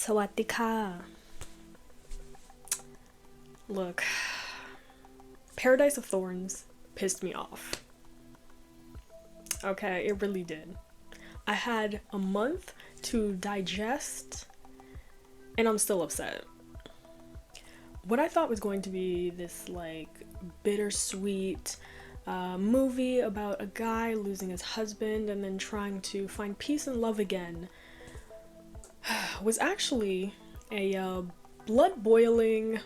สวัสดีค่ะ Look, Paradise of Thorns pissed me off. Okay, it really did. I had a month to digest, and I'm still upset. What I thought was going to be this like bittersweet movie about a guy losing his husband and then trying to find peace and love again was actually a blood-boiling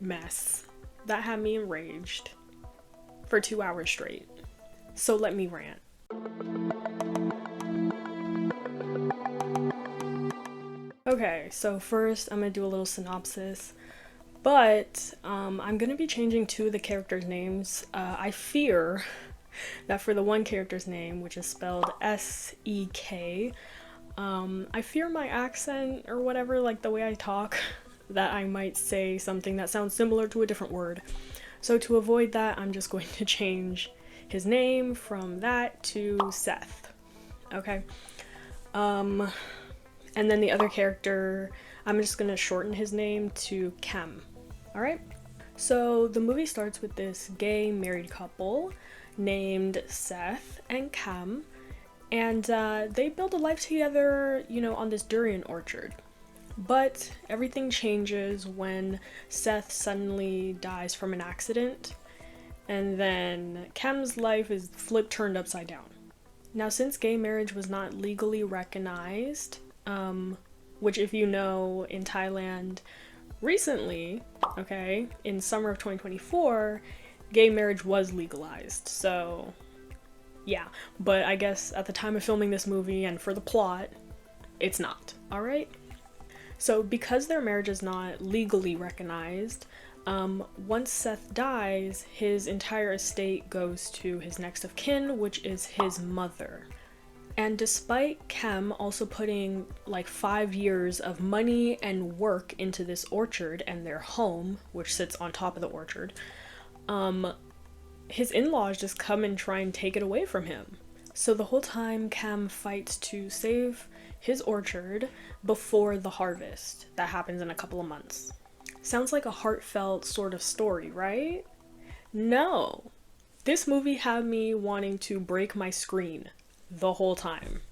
mess that had me enraged for 2 hours straight. So let me rant. Okay, so first I'm gonna do a little synopsis, but I'm gonna be changing two of the characters' names. I fear that for the one character's name, which is spelled S-E-K, I fear my accent or whatever, like the way I talk, that I might say something that sounds similar to a different word. So to avoid that, I'm just going to change his name from that to Seth. Okay? And then the other character, I'm just gonna shorten his name to 𝙾. Alright? So the movie starts with this gay married couple named Seth and 𝙾, and they build a life together, you know, on this durian orchard. But everything changes when Seth suddenly dies from an accident, and then 𝙾's life is turned upside down. Now, since gay marriage was not legally recognized, which if you know, in Thailand recently, okay, in summer of 2024, gay marriage was legalized, so yeah. But I guess at the time of filming this movie and for the plot, it's not, alright? So because their marriage is not legally recognized, once Seth dies, his entire estate goes to his next of kin, which is his mother. And despite 𝙾 also putting like 5 years of money and work into this orchard and their home, which sits on top of the orchard, his in-laws just come and try and take it away from him. So the whole time 𝙾 fights to save his orchard before the harvest that happens in a couple of months. Sounds like a heartfelt sort of story, right? No. This movie had me wanting to break my screen the whole time.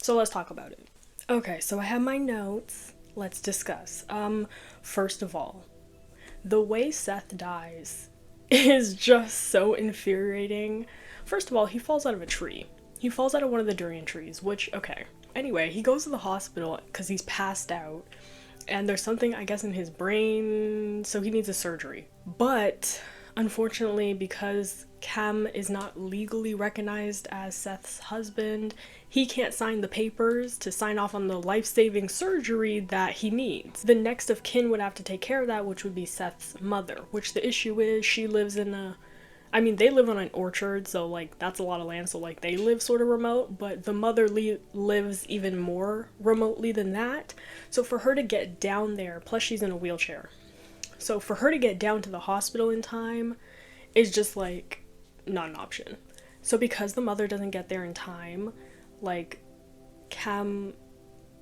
So let's talk about it. Okay, so I have my notes. Let's discuss. First of all, the way Seth dies is just so infuriating. First of all, he falls out of a tree. He falls out of one of the durian trees, which, okay. Anyway, he goes to the hospital because he's passed out, and there's something, I guess, in his brain, so he needs a surgery. But unfortunately, because 𝙾 is not legally recognized as Seth's husband, he can't sign the papers to sign off on the life-saving surgery that he needs. The next of kin would have to take care of that, which would be Seth's mother, which the issue is she lives in they live on an orchard, so like that's a lot of land, so like they live sort of remote, but the mother lives even more remotely than that. So for her to get down there, plus she's in a wheelchair, so for her to get down to the hospital in time is just like not an option. So because the mother doesn't get there in time, like 𝙾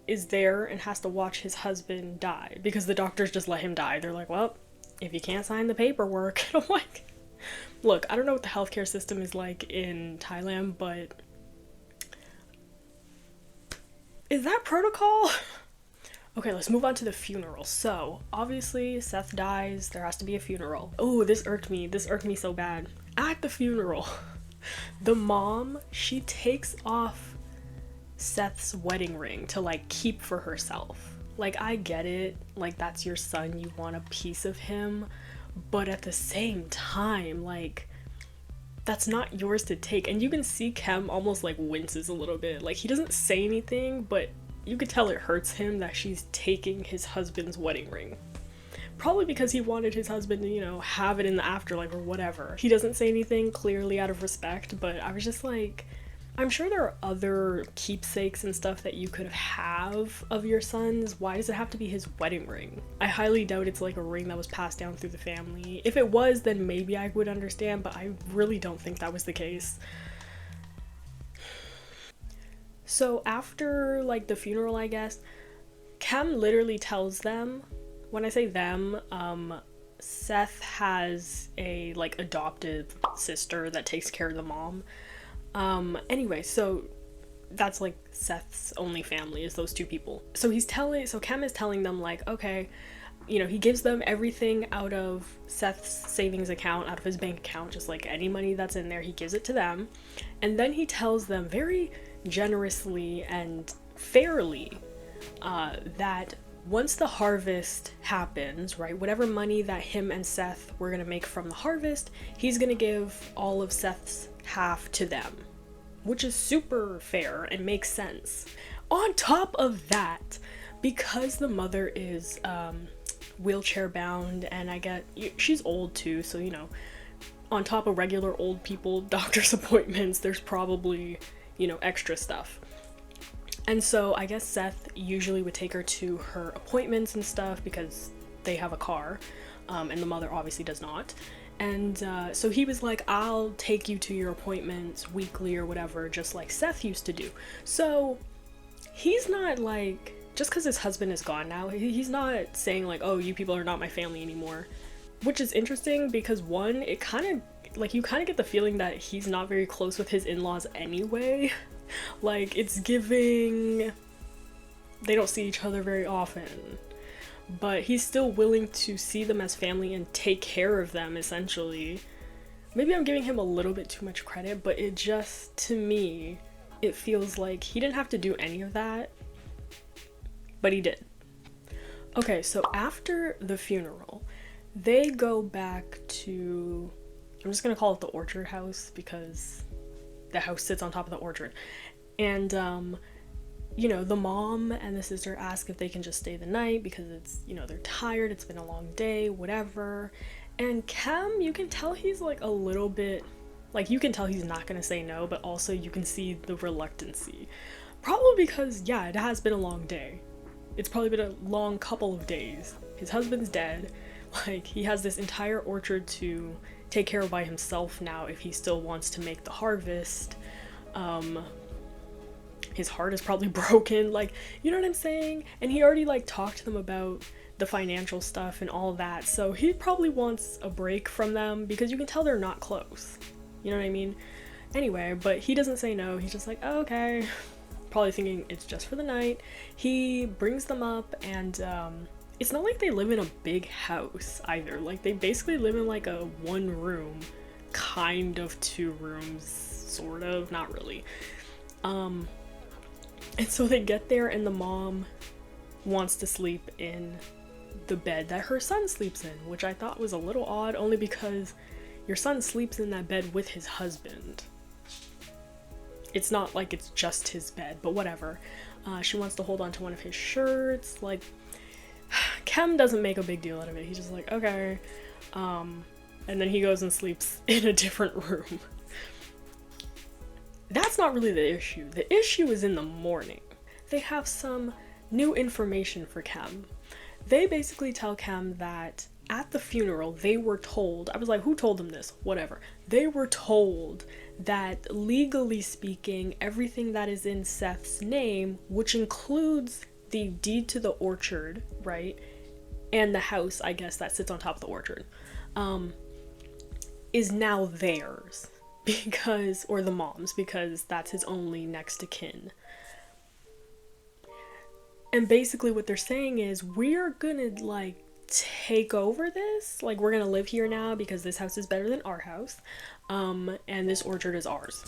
is there and has to watch his husband die because the doctors just let him die. They're like, well, if you can't sign the paperwork. And I'm like, look, I don't know what the healthcare system is like in Thailand, but is that protocol? Okay, let's move on to the funeral. So, obviously, Seth dies, there has to be a funeral. Oh, this irked me so bad. At the funeral, the mom, she takes off Seth's wedding ring to, like, keep for herself. Like, I get it, like, that's your son, you want a piece of him, but at the same time, like, that's not yours to take. And you can see 𝙾 almost, like, winces a little bit. Like, he doesn't say anything, but you could tell it hurts him that she's taking his husband's wedding ring. Probably because he wanted his husband to, you know, have it in the afterlife or whatever. He doesn't say anything, clearly out of respect, but I was just like, I'm sure there are other keepsakes and stuff that you could have of your son's. Why does it have to be his wedding ring? I highly doubt it's like a ring that was passed down through the family. If it was, then maybe I would understand, but I really don't think that was the case. So after like the funeral, I guess, 𝙾 Kem literally tells them, when I say them, Seth has a like adoptive sister that takes care of the mom. Anyway, so that's like Seth's only family is those two people. So Kem is telling them like, okay, you know, he gives them everything out of Seth's savings account, out of his bank account, just like any money that's in there, he gives it to them. And then he tells them very generously and fairly that once the harvest happens, right, whatever money that him and Seth were gonna make from the harvest, he's gonna give all of Seth's half to them, which is super fair and makes sense. On top of that, because the mother is wheelchair bound, and she's old too, so you know, on top of regular old people doctor's appointments, there's probably, you know, extra stuff. And so I guess Seth usually would take her to her appointments and stuff because they have a car, and the mother obviously does not. And so he was like, I'll take you to your appointments weekly or whatever, just like Seth used to do. So he's not like, just because his husband is gone now, he's not saying like, oh, you people are not my family anymore. Which is interesting because one, it kind of, like, you kind of get the feeling that he's not very close with his in-laws anyway. Like, it's giving, they don't see each other very often. But he's still willing to see them as family and take care of them, essentially. Maybe I'm giving him a little bit too much credit, but it just, to me, it feels like he didn't have to do any of that, but he did. Okay, so after the funeral, they go back to, I'm just gonna call it the orchard house because the house sits on top of the orchard. And, you know, the mom and the sister ask if they can just stay the night because it's, you know, they're tired, it's been a long day, whatever. And Kem, you can tell he's like a little bit, like, you can tell he's not gonna say no, but also you can see the reluctancy. Probably because, yeah, it has been a long day. It's probably been a long couple of days. His husband's dead. Like, he has this entire orchard to take care of by himself now if he still wants to make the harvest. His heart is probably broken, like, you know what I'm saying? And he already like talked to them about the financial stuff and all that, so he probably wants a break from them because you can tell they're not close. You know what I mean? Anyway, but he doesn't say no, he's just like, oh, okay. Probably thinking it's just for the night. He brings them up, and it's not like they live in a big house either. Like, they basically live in like a one room, kind of 2 rooms, sort of, not really. And so they get there and the mom wants to sleep in the bed that her son sleeps in, which I thought was a little odd, only because your son sleeps in that bed with his husband. It's not like it's just his bed, but whatever. She wants to hold on to one of his shirts. Like, Kem doesn't make a big deal out of it. He's just like, okay. And then he goes and sleeps in a different room. That's not really the issue. The issue is in the morning. They have some new information for Kem. They basically tell Kem that at the funeral, they were told, I was like, who told them this? Whatever. They were told that legally speaking, everything that is in Seth's name, which includes the deed to the orchard, right? And the house, I guess, that sits on top of the orchard, is now theirs. Because, or the mom's, because that's his only next to kin. And basically what they're saying is, we're gonna like take over this, like we're gonna live here now because this house is better than our house, and this orchard is ours.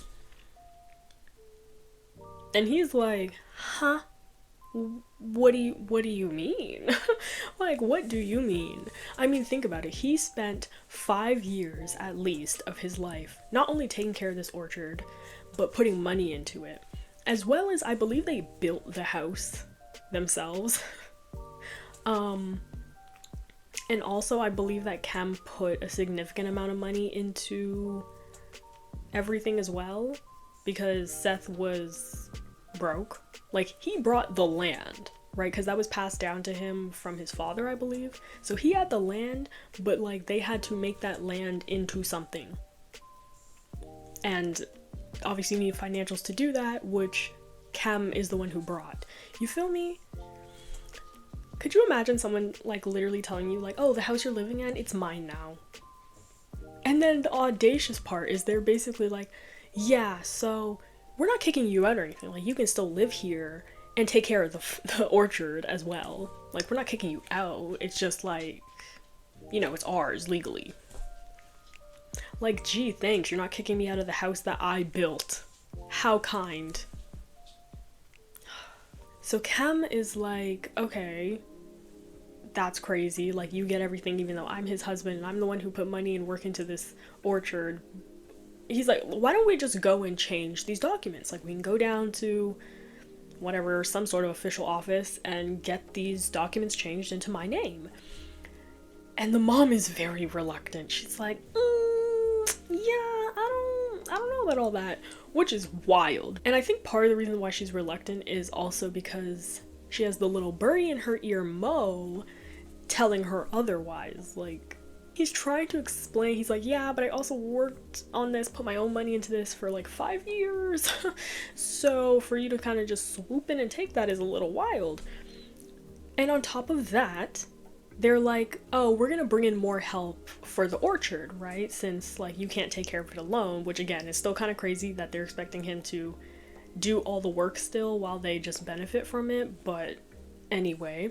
And he's like, huh? What do you mean? Like, what do you mean? I mean, think about it. He spent 5 years at least of his life not only taking care of this orchard, but putting money into it, as well as I believe they built the house themselves. And also I believe that Kem put a significant amount of money into everything as well, because Seth was broke. Like, he brought the land, right? Because that was passed down to him from his father, I believe. So he had the land, but like they had to make that land into something. And obviously you need financials to do that, which Kem is the one who brought. You feel me? Could you imagine someone like literally telling you like, oh, the house you're living in, it's mine now? And then the audacious part is they're basically like, yeah, so we're not kicking you out or anything. Like, you can still live here and take care of the orchard as well. Like, we're not kicking you out. It's just like, you know, it's ours legally. Like, gee, thanks. You're not kicking me out of the house that I built. How kind. So 𝘾 is like, okay, that's crazy. Like, you get everything even though I'm his husband and I'm the one who put money and work into this orchard. He's like, why don't we just go and change these documents? Like, we can go down to whatever, some sort of official office and get these documents changed into my name. And the mom is very reluctant. She's like, yeah, I don't know about all that, which is wild. And I think part of the reason why she's reluctant is also because she has the little birdie in her ear, 𝘾, telling her otherwise. Like, he's trying to explain, he's like, yeah, but I also worked on this, put my own money into this for like 5 years. So for you to kind of just swoop in and take that is a little wild. And on top of that, they're like, oh, we're gonna bring in more help for the orchard, right? Since like you can't take care of it alone, which again is still kind of crazy that they're expecting him to do all the work still while they just benefit from it. But anyway,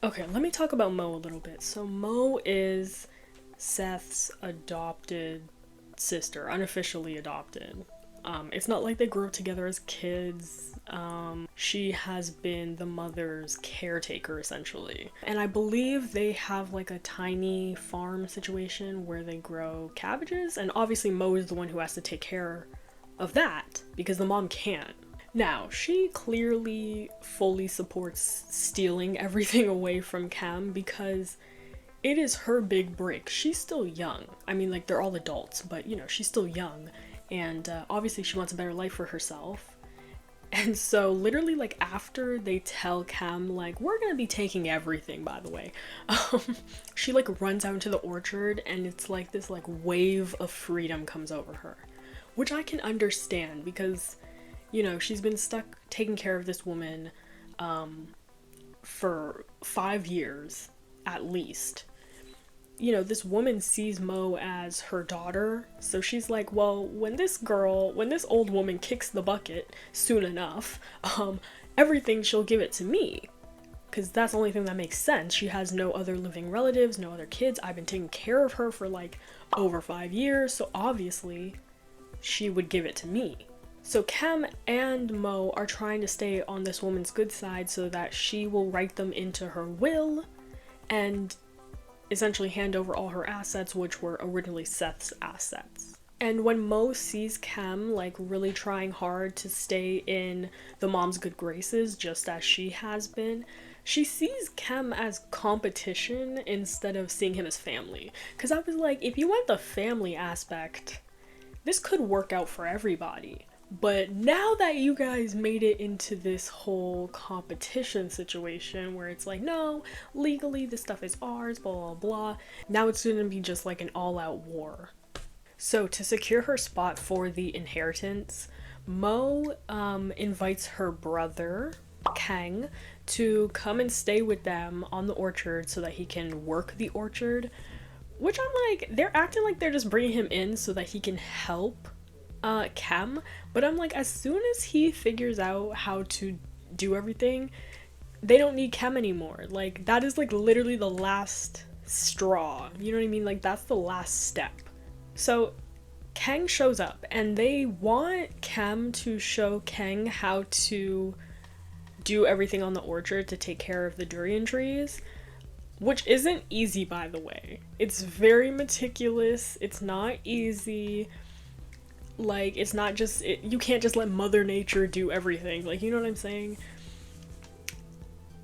okay, let me talk about 𝘾 a little bit. So 𝘾 is Seth's adopted sister, unofficially adopted. It's not like they grew up together as kids. She has been the mother's caretaker essentially. And I believe they have like a tiny farm situation where they grow cabbages, and obviously 𝘾 is the one who has to take care of that because the mom can't. Now, she clearly fully supports stealing everything away from 𝘾 because it is her big break. She's still young. I mean, like, they're all adults, but you know, she's still young. And obviously she wants a better life for herself. And so literally like after they tell 𝘾 like, we're gonna be taking everything, by the way, she like runs out into the orchard and it's like this like wave of freedom comes over her, which I can understand because, you know, she's been stuck taking care of this woman for 5 years at least. You know, this woman sees 𝘾 as her daughter, so she's like, well, when this old woman kicks the bucket soon enough, everything, she'll give it to me, because that's the only thing that makes sense. She has no other living relatives, no other kids. I've been taking care of her for like over 5 years, so obviously she would give it to me. So 𝘾 and 𝘾 are trying to stay on this woman's good side so that she will write them into her will and essentially hand over all her assets, which were originally Seth's assets. And when 𝘾 sees 𝘾 like really trying hard to stay in the mom's good graces just as she has been, she sees 𝘾 as competition instead of seeing him as family. Because I was like, if you went the family aspect, this could work out for everybody. But now that you guys made it into this whole competition situation where it's like, no, legally this stuff is ours, blah, blah, blah. Now it's gonna be just like an all-out war. So to secure her spot for the inheritance, 𝘾 invites her brother, 𝘾, to come and stay with them on the orchard so that he can work the orchard. Which I'm like, they're acting like they're just bringing him in so that he can help 𝘾, but I'm like, as soon as he figures out how to do everything, they don't need 𝘾 anymore. Like, that is like literally the last straw, you know what I mean? Like, that's the last step. So 𝘾 shows up and they want 𝘾 to show 𝘾 how to do everything on the orchard to take care of the durian trees, which isn't easy, by the way. It's very meticulous, it's not easy. Like, it's not just, you can't just let Mother Nature do everything, like, you know what I'm saying?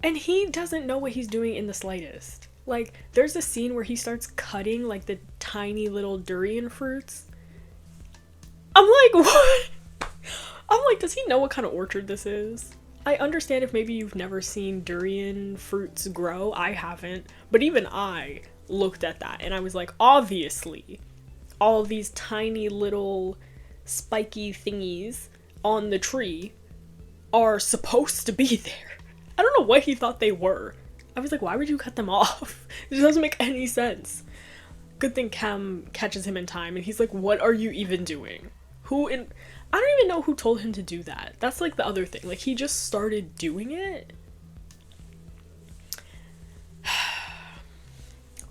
And he doesn't know what he's doing in the slightest. Like, there's a scene where he starts cutting, like, the tiny little durian fruits. I'm like, what? I'm like, does he know what kind of orchard this is? I understand if maybe you've never seen durian fruits grow. I haven't. But even I looked at that and I was like, obviously, all of these tiny little spiky thingies on the tree are supposed to be there. I don't know what he thought they were. I was like, why would you cut them off? It doesn't make any sense. Good thing Cam catches him in time and he's like, what are you even doing? I don't even know who told him to do that. That's like the other thing. Like, he just started doing it.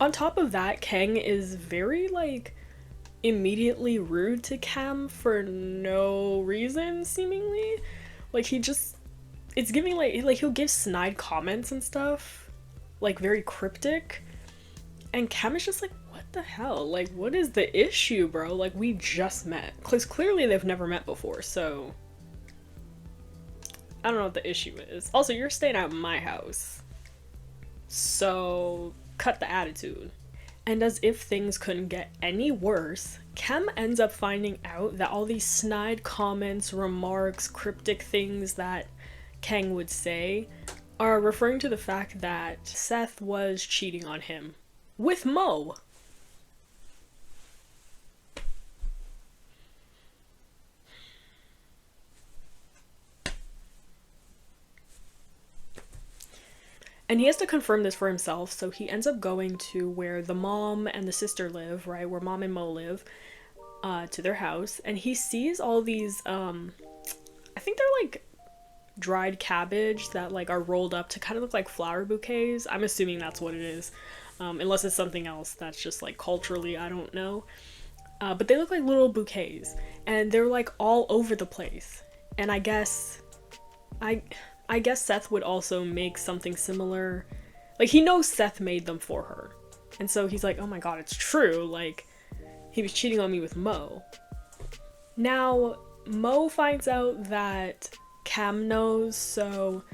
On top of that, Kang is very, like, immediately rude to Cam for no reason, seemingly. Like, it's giving, like he'll give snide comments and stuff, like, very cryptic. And Cam is just like, what the hell? Like, what is the issue, bro? Like, we just met. Because clearly they've never met before, so I don't know what the issue is. Also, you're staying at my house, so cut the attitude. And as if things couldn't get any worse, Cam ends up finding out that all these snide comments, remarks, cryptic things that Kang would say are referring to the fact that Seth was cheating on him with Mo. And he has to confirm this for himself, so he ends up going to where the mom and the sister live, right? Where mom and Mo live, to their house. And he sees all these, I think they're like dried cabbage that like are rolled up to kind of look like flower bouquets. I'm assuming that's what it is. Unless it's something else that's just like culturally, I don't know. But they look like little bouquets. And they're like all over the place. And I guess Seth would also make something similar. Like, he knows Seth made them for her. And so he's like, oh my god, it's true. Like, he was cheating on me with Mo. Now, Mo finds out that Cam knows, so...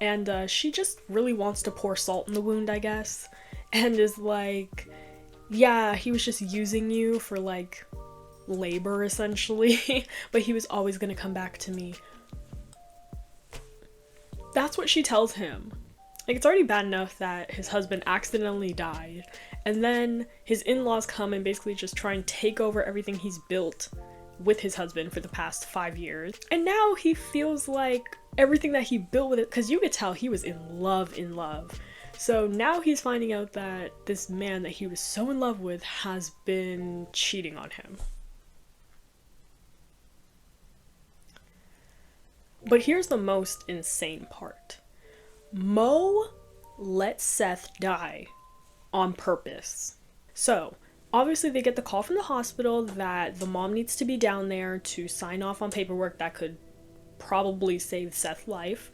And she just really wants to pour salt in the wound, I guess. And is like, yeah, he was just using you for, like, labor, essentially. But he was always gonna come back to me. That's what she tells him. Like, it's already bad enough that his husband accidentally died, and then his in-laws come and basically just try and take over everything he's built with his husband for the past 5 years. And now he feels like everything that he built with it, because you could tell he was in love. So now he's finding out that this man that he was so in love with has been cheating on him. But here's the most insane part. Mo let Seth die on purpose. So, obviously they get the call from the hospital that the mom needs to be down there to sign off on paperwork that could probably save Seth's life.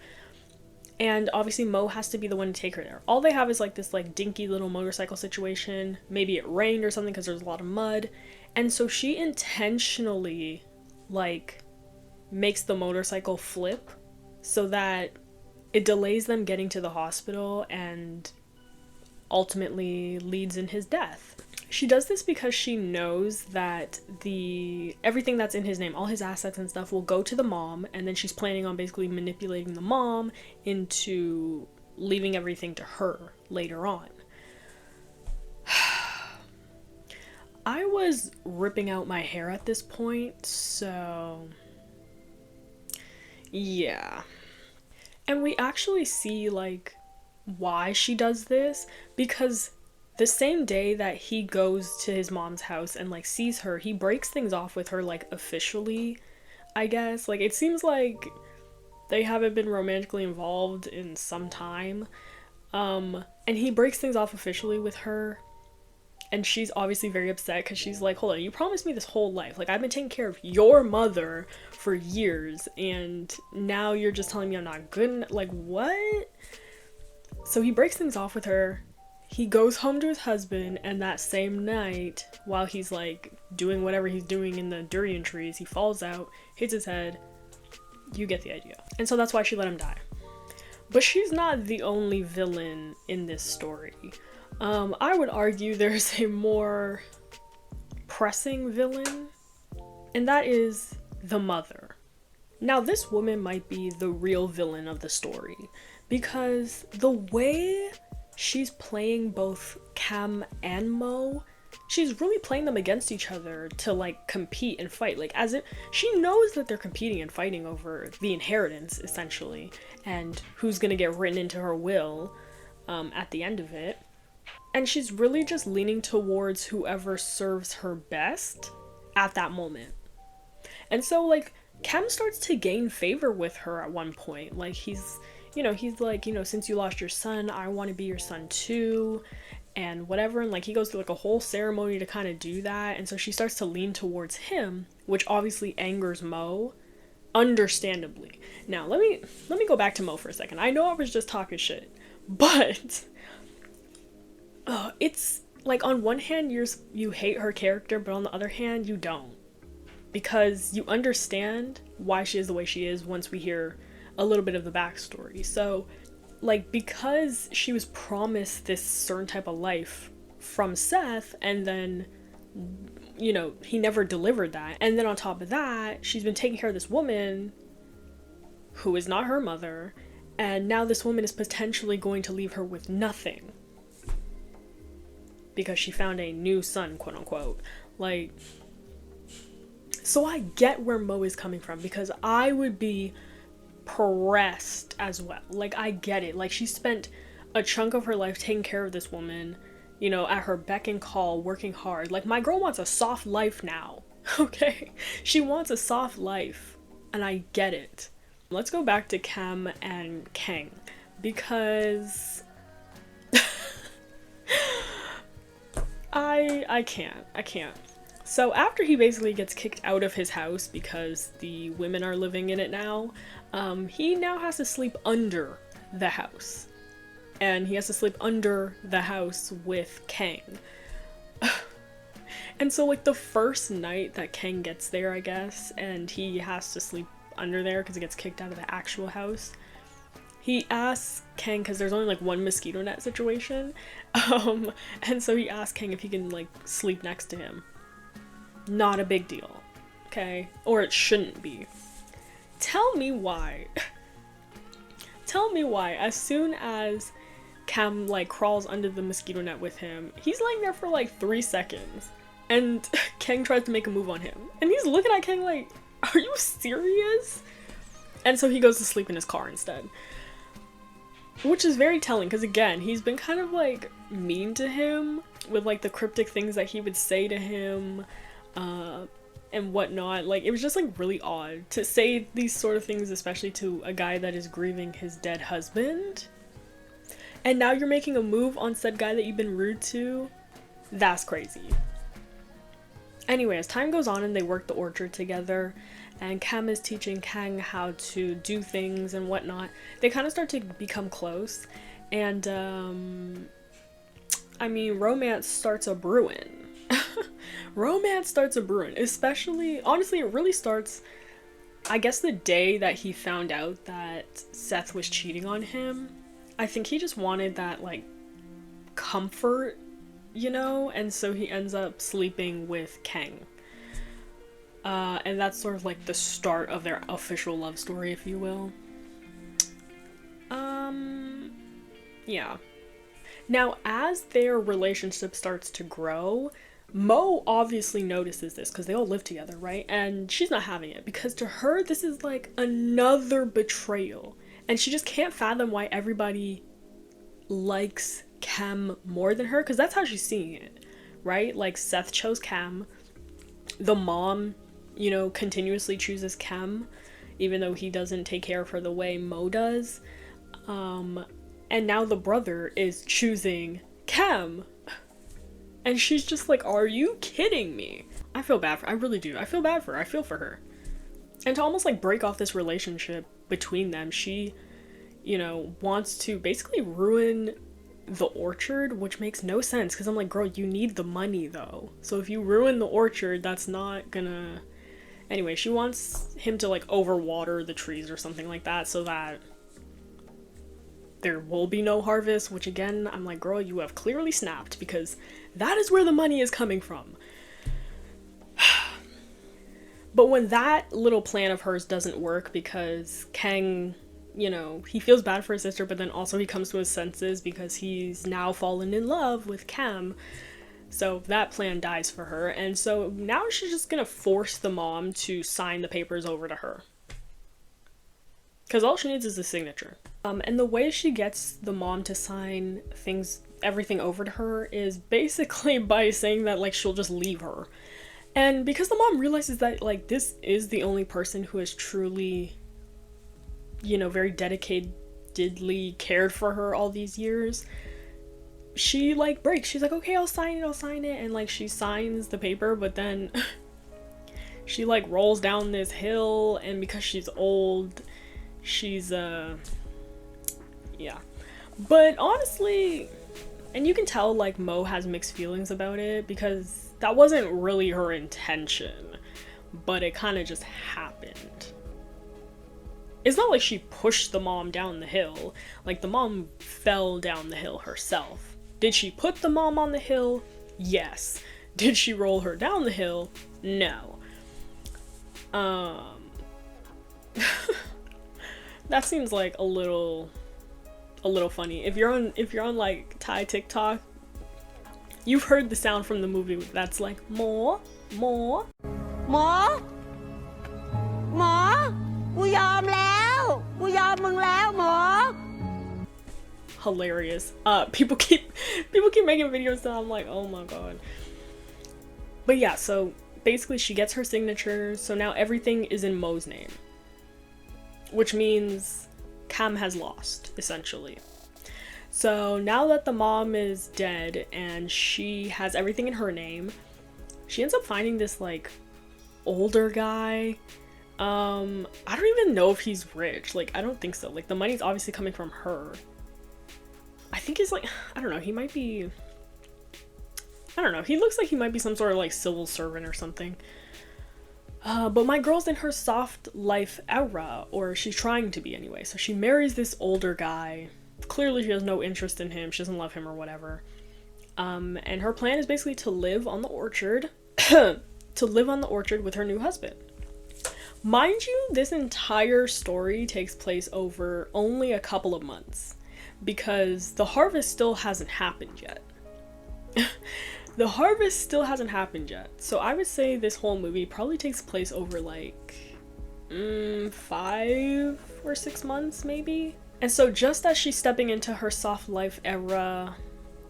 And obviously Mo has to be the one to take her there. All they have is like this like dinky little motorcycle situation. Maybe it rained or something because there's a lot of mud. And so she intentionally like makes the motorcycle flip so that it delays them getting to the hospital and ultimately leads in his death. She does this because she knows that everything that's in his name, all his assets and stuff, will go to the mom, and then she's planning on basically manipulating the mom into leaving everything to her later on. I was ripping out my hair at this point, so yeah. And we actually see like why she does this, because the same day that he goes to his mom's house and like sees her, he breaks things off with her like officially, I guess. Like, it seems like they haven't been romantically involved in some time. And he breaks things off officially with her. And she's obviously very upset because she's like, hold on, you promised me this whole life. Like, I've been taking care of your mother for years, and now you're just telling me I'm not good. Like, what? So he breaks things off with her. He goes home to his husband, and that same night, while he's like doing whatever he's doing in the durian trees, he falls out, hits his head. You get the idea. And so that's why she let him die. But she's not the only villain in this story. I would argue there's a more pressing villain, and that is the mother. Now, this woman might be the real villain of the story, because the way she's playing both Cam and Mo, she's really playing them against each other to like compete and fight. Like, as if she knows that they're competing and fighting over the inheritance, essentially, and who's gonna get written into her will. at the end of it. And she's really just leaning towards whoever serves her best at that moment. And so, like, 𝘾 starts to gain favor with her at one point. Like, he's like, since you lost your son, I want to be your son too, and whatever. And, like, he goes through, like, a whole ceremony to kind of do that. And so she starts to lean towards him, which obviously angers 𝘾, understandably. Now, let me go back to 𝘾 for a second. I know I was just talking shit, but it's like, on one hand you hate her character, but on the other hand you don't, because you understand why she is the way she is once we hear a little bit of the backstory. So, like, because she was promised this certain type of life from Seth, and then, he never delivered that, and then on top of that, she's been taking care of this woman who is not her mother, and now this woman is potentially going to leave her with nothing because she found a new son, quote unquote. Like, so I get where 𝘾 is coming from, because I would be pressed as well. Like, I get it. Like, she spent a chunk of her life taking care of this woman, at her beck and call, working hard. Like, my girl wants a soft life now, okay? She wants a soft life, and I get it. Let's go back to 𝘾 and 𝘾, because I can't. So after he basically gets kicked out of his house because the women are living in it now, he now has to sleep under the house. And he has to sleep under the house with 𝘾. And so, like, the first night that 𝘾 gets there, I guess, and he has to sleep under there because he gets kicked out of the actual house, he asks 𝘾, because there's only, like, one mosquito net situation, and so he asks 𝘾 if he can, like, sleep next to him. Not a big deal, okay? Or it shouldn't be. Tell me why. Tell me why, as soon as 𝘾, like, crawls under the mosquito net with him, he's laying there for, like, 3 seconds, and 𝘾 tries to make a move on him, and he's looking at 𝘾 like, are you serious? And so he goes to sleep in his car instead. Which is very telling, because again, he's been kind of, like, mean to him with, like, the cryptic things that he would say to him, and whatnot. Like, it was just, like, really odd to say these sort of things, especially to a guy that is grieving his dead husband. And now you're making a move on said guy that you've been rude to? That's crazy. Anyway, as time goes on and they work the orchard together, and 𝘾 is teaching 𝘾 how to do things and whatnot, they kind of start to become close, and, I mean, romance starts a brewing. Romance starts a brewing, especially, honestly, it really starts, I guess, the day that he found out that Seth was cheating on him. I think he just wanted that, like, comfort, and so he ends up sleeping with 𝘾. And that's sort of like the start of their official love story, if you will. Yeah. Now, as their relationship starts to grow, 𝘾 obviously notices this, because they all live together, right? And she's not having it, because to her, this is like another betrayal. And she just can't fathom why everybody likes 𝘾 more than her, because that's how she's seeing it, right? Like, Seth chose 𝘾. The mom, continuously chooses 𝘾, even though he doesn't take care of her the way 𝘾 does. And now the brother is choosing 𝘾. And she's just like, are you kidding me? I feel bad for her. I really do. I feel bad for her. I feel for her. And to almost, like, break off this relationship between them, she, wants to basically ruin the orchard, which makes no sense, because I'm like, girl, you need the money though. So if you ruin the orchard, that's not gonna... Anyway, she wants him to, like, overwater the trees or something like that so that there will be no harvest, which again, I'm like, girl, you have clearly snapped, because that is where the money is coming from. But when that little plan of hers doesn't work, because 𝘾, he feels bad for his sister, but then also he comes to his senses because he's now fallen in love with 𝘾. So that plan dies for her, and so now she's just gonna force the mom to sign the papers over to her. Because all she needs is a signature. And the way she gets the mom to sign everything over to her is basically by saying that like she'll just leave her. And because the mom realizes that like this is the only person who has truly, you know, very dedicatedly cared for her all these years, she like breaks. She's like, okay, I'll sign it, and like she signs the paper, but then she like rolls down this hill, and because she's old, she's yeah. But honestly, and you can tell like 𝙁 has mixed feelings about it because that wasn't really her intention, but it kind of just happened. It's not like she pushed the mom down the hill, like the mom fell down the hill herself. Did she put the mom on the hill? Yes. Did she roll her down the hill? No. That seems like a little funny. If you're on like Thai TikTok, you've heard the sound from the movie that's like more. หมอ หมอ กูยอมแล้ว กูยอมมึงแล้ว หมอ Hilarious. People keep making videos that I'm like, oh my god. But yeah, so basically she gets her signature, so now everything is in 𝙁's name. Which means 𝙬 has lost, essentially. So now that the mom is dead and she has everything in her name, she ends up finding this like older guy. I don't even know if he's rich. Like, I don't think so. Like, the money's obviously coming from her. I think he's like, I don't know, he might be, I don't know, he looks like he might be some sort of like civil servant or something. But my girl's in her soft life era, or she's trying to be anyway. So she marries this older guy. Clearly she has no interest in him, she doesn't love him or whatever. And her plan is basically to live on the orchard, with her new husband. Mind you, this entire story takes place over only a couple of months, because the harvest still hasn't happened yet. The harvest still hasn't happened yet. So I would say this whole movie probably takes place over like 5 or 6 months maybe. And so just as she's stepping into her soft life era,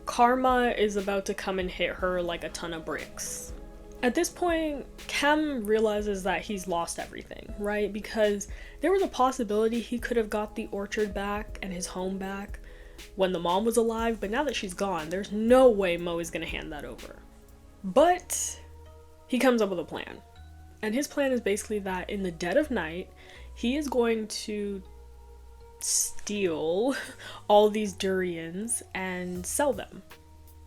karma is about to come and hit her like a ton of bricks. At this point, 𝙬 realizes that he's lost everything, right? Because there was a possibility he could have got the orchard back and his home back when the mom was alive, but now that she's gone, there's no way 𝙁 is gonna hand that over. But he comes up with a plan. And his plan is basically that in the dead of night, he is going to steal all these durians and sell them,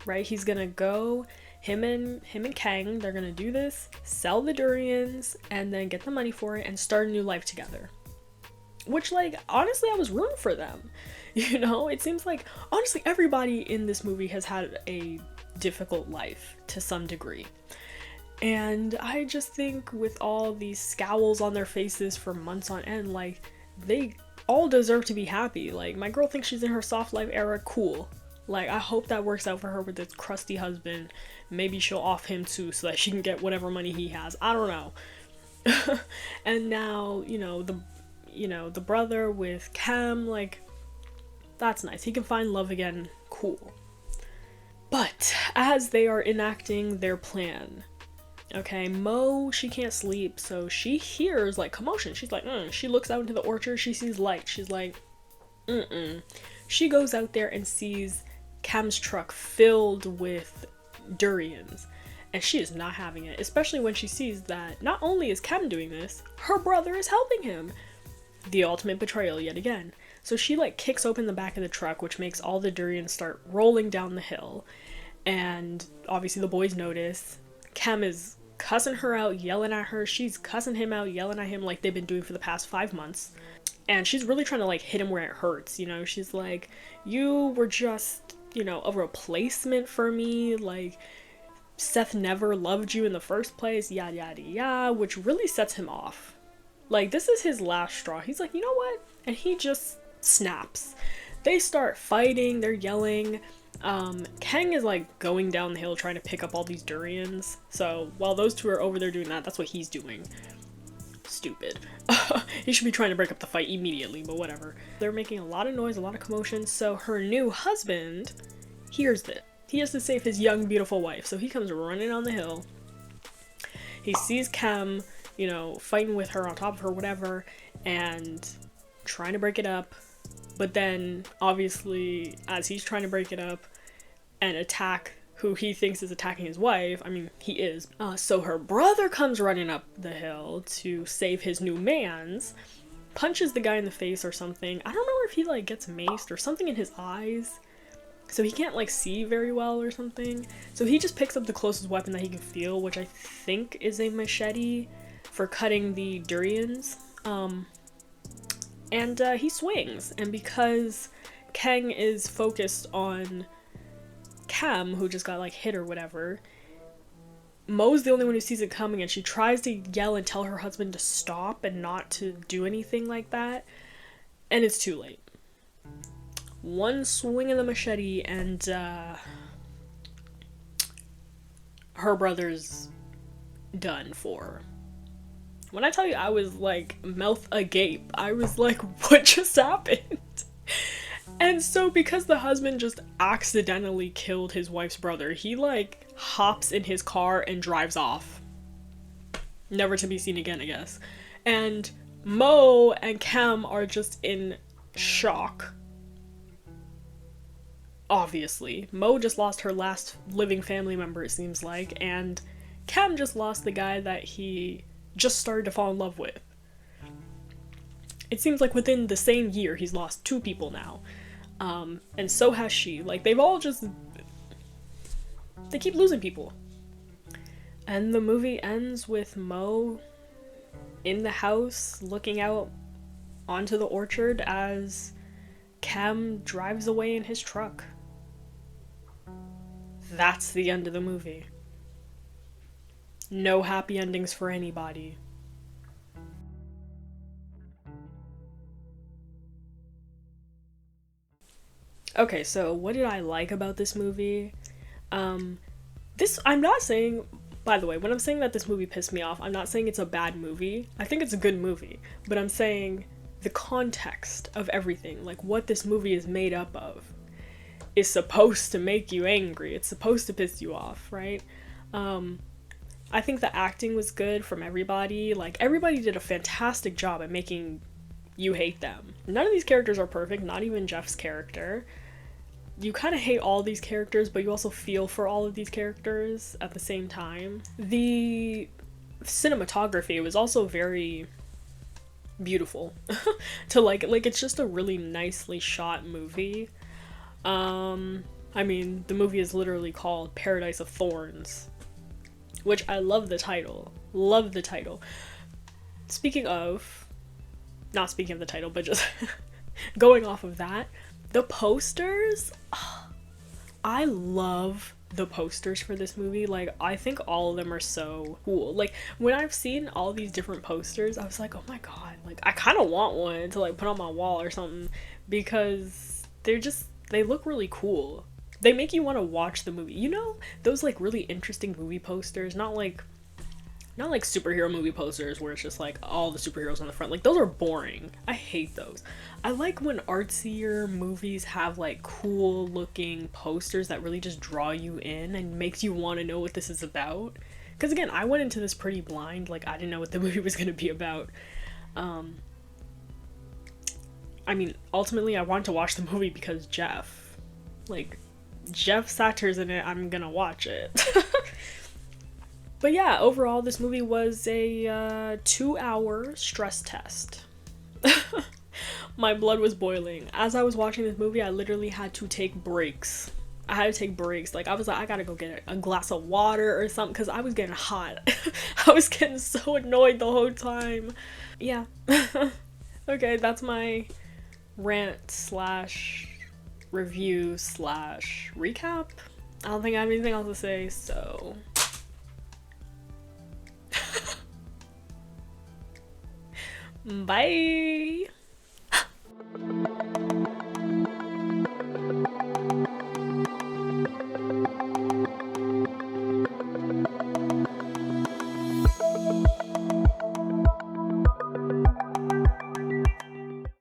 right? He's gonna go, him and 𝙬, they're gonna do this, sell the durians, and then get the money for it and start a new life together. Which, like, honestly, I was rooting for them. You know, it seems like, honestly, everybody in this movie has had a difficult life to some degree. And I just think with all these scowls on their faces for months on end, like, they all deserve to be happy. Like, my girl thinks she's in her soft life era, cool. Like, I hope that works out for her with this crusty husband. Maybe she'll off him too so that she can get whatever money he has. I don't know. And now, the brother with 𝙬, like, that's nice. He can find love again. Cool. But as they are enacting their plan, okay, 𝙁, she can't sleep, so she hears like commotion. She's like, she looks out into the orchard, she sees light. She's like, She goes out there and sees 𝙬's truck filled with durians, and she is not having it, especially when she sees that not only is 𝙬 doing this, her brother is helping him. The ultimate betrayal yet again. So she like kicks open the back of the truck, which makes all the durians start rolling down the hill. And obviously the boys notice. 𝙬 is cussing her out, yelling at her. She's cussing him out, yelling at him like they've been doing for the past 5 months. And she's really trying to like hit him where it hurts, you know? She's like, you were just, a replacement for me. Like, Seth never loved you in the first place, yada yada yada, which really sets him off. Like, this is his last straw. He's like, you know what? And he just snaps. They start fighting, they're yelling. 𝙬 is like going down the hill trying to pick up all these durians. So while those two are over there doing that, that's what he's doing. stupid. He should be trying to break up the fight immediately, but whatever. They're making a lot of noise, a lot of commotion, so her new husband hears it. He has to save his young, beautiful wife, so he comes running on the hill. He sees 𝘾, you know, fighting with her, on top of her, whatever, and trying to break it up. But then, obviously, as he's trying to break it up and attack who he thinks is attacking his wife, I mean, he is. So her brother comes running up the hill to save his new mans, punches the guy in the face or something. I don't know if he, like, gets maced or something in his eyes, so he can't, like, see very well or something. So he just picks up the closest weapon that he can feel, which I think is a machete for cutting the durians. And he swings, and because 𝘾 is focused on 𝘾, who just got, like, hit or whatever, 𝘾's the only one who sees it coming, and she tries to yell and tell her husband to stop and not to do anything like that, and it's too late. One swing of the machete, and her brother's done for. When I tell you I was, like, mouth agape, I was like, what just happened? And so because the husband just accidentally killed his wife's brother, he, like, hops in his car and drives off. Never to be seen again, I guess. And 𝘾 and 𝘾 are just in shock. Obviously. 𝘾 just lost her last living family member, it seems like, and 𝘾 just lost the guy that he just started to fall in love with. It seems like within the same year he's lost 2 people now. And so has she. Like, they've all just... they keep losing people. And the movie ends with 𝘾 in the house looking out onto the orchard as 𝘾 drives away in his truck. That's the end of the movie. No happy endings for anybody. Okay, so what did I like about this movie? I'm not saying, by the way, when I'm saying that this movie pissed me off, I'm not saying it's a bad movie. I think it's a good movie, but I'm saying the context of everything, like what this movie is made up of, is supposed to make you angry. It's supposed to piss you off, right? I think the acting was good from everybody. Like, everybody did a fantastic job at making you hate them. None of these characters are perfect, not even Jeff's character. You kind of hate all these characters, but you also feel for all of these characters at the same time. The cinematography was also very beautiful. To like it's just a really nicely shot movie. I mean, the movie is literally called Paradise of Thorns, which I love the title. Love the title. Speaking of, not speaking of the title, but just going off of that, the posters, I love the posters for this movie. Like, I think all of them are so cool. Like, when I've seen all these different posters, I was like, oh my god, like, I kind of want one to, like, put on my wall or something, because they look really cool. They make you want to watch the movie. You know, those, like, really interesting movie posters, not like superhero movie posters where it's just like all the superheroes on the front. Like, those are boring. I hate those. I like when artsier movies have, like, cool looking posters that really just draw you in and makes you want to know what this is about. Because again, I went into this pretty blind. Like, I didn't know what the movie was going to be about. I mean, ultimately I wanted to watch the movie because jeffsatur's in it. I'm gonna watch it. But yeah, overall, this movie was a 2-hour stress test. My blood was boiling. As I was watching this movie, I literally had to take breaks. Like, I was like, I gotta go get a glass of water or something, because I was getting hot. I was getting so annoyed the whole time. Yeah. Okay, that's my rant / review / recap. I don't think I have anything else to say, so... Bye!